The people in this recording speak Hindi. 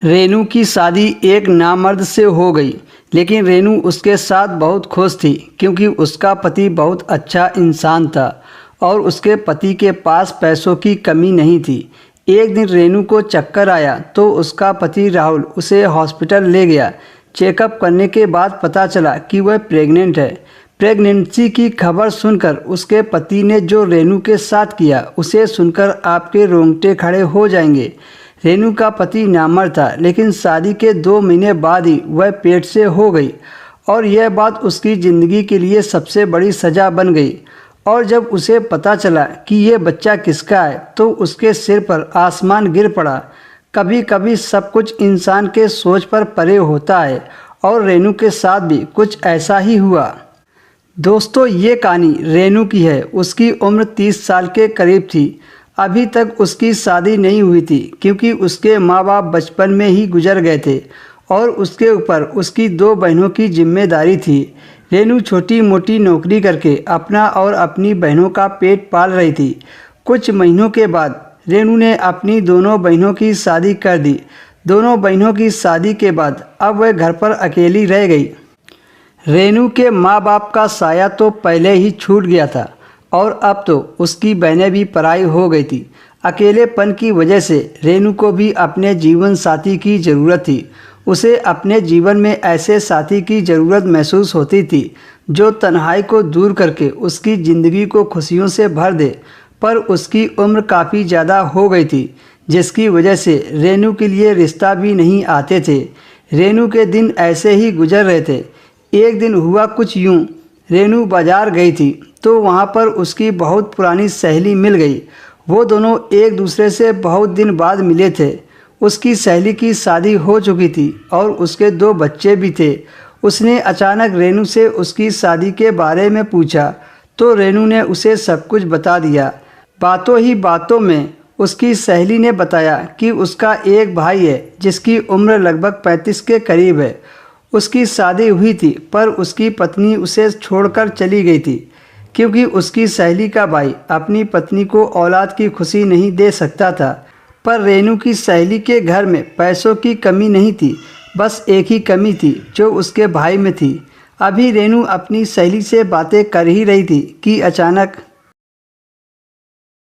रेनू की शादी एक नामर्द से हो गई, लेकिन रेनू उसके साथ बहुत खुश थी क्योंकि उसका पति बहुत अच्छा इंसान था और उसके पति के पास पैसों की कमी नहीं थी। एक दिन रेनू को चक्कर आया तो उसका पति राहुल उसे हॉस्पिटल ले गया। चेकअप करने के बाद पता चला कि वह प्रेग्नेंट है। प्रेगनेंसी की खबर सुनकर उसके पति ने जो रेनू के साथ किया उसे सुनकर आपके रोंगटे खड़े हो जाएंगे। रेनू का पति नामर्द था, लेकिन शादी के 2 महीने बाद ही वह पेट से हो गई और यह बात उसकी ज़िंदगी के लिए सबसे बड़ी सज़ा बन गई। और जब उसे पता चला कि यह बच्चा किसका है तो उसके सिर पर आसमान गिर पड़ा। कभी कभी सब कुछ इंसान के सोच पर परे होता है और रेनू के साथ भी कुछ ऐसा ही हुआ। दोस्तों, ये कहानी रेनू की है। उसकी उम्र 30 साल के करीब थी। अभी तक उसकी शादी नहीं हुई थी क्योंकि उसके माँ बाप बचपन में ही गुजर गए थे और उसके ऊपर उसकी 2 बहनों की जिम्मेदारी थी। रेनू छोटी मोटी नौकरी करके अपना और अपनी बहनों का पेट पाल रही थी। कुछ महीनों के बाद रेनू ने अपनी दोनों बहनों की शादी कर दी। दोनों बहनों की शादी के बाद अब वह घर पर अकेली रह गई। रेनू के माँ बाप का साया तो पहले ही छूट गया था और अब तो उसकी बहनें भी पराई हो गई थी। अकेलेपन की वजह से रेनू को भी अपने जीवन साथी की ज़रूरत थी। उसे अपने जीवन में ऐसे साथी की ज़रूरत महसूस होती थी जो तन्हाई को दूर करके उसकी ज़िंदगी को खुशियों से भर दे। पर उसकी उम्र काफ़ी ज़्यादा हो गई थी, जिसकी वजह से रेनू के लिए रिश्ता भी नहीं आते थे। रेनू के दिन ऐसे ही गुजर रहे थे। एक दिन हुआ कुछ यूँ। रेनू बाज़ार गई थी तो वहाँ पर उसकी बहुत पुरानी सहेली मिल गई। वो दोनों एक दूसरे से बहुत दिन बाद मिले थे। उसकी सहेली की शादी हो चुकी थी और उसके 2 बच्चे भी थे। उसने अचानक रेनू से उसकी शादी के बारे में पूछा तो रेनू ने उसे सब कुछ बता दिया। बातों ही बातों में उसकी सहेली ने बताया कि उसका एक भाई है जिसकी उम्र लगभग 35 के करीब है। उसकी शादी हुई थी पर उसकी पत्नी उसे छोड़कर चली गई थी क्योंकि उसकी सहेली का भाई अपनी पत्नी को औलाद की खुशी नहीं दे सकता था। पर रेनू की सहेली के घर में पैसों की कमी नहीं थी, बस एक ही कमी थी जो उसके भाई में थी। अभी रेनू अपनी सहेली से बातें कर ही रही थी कि अचानक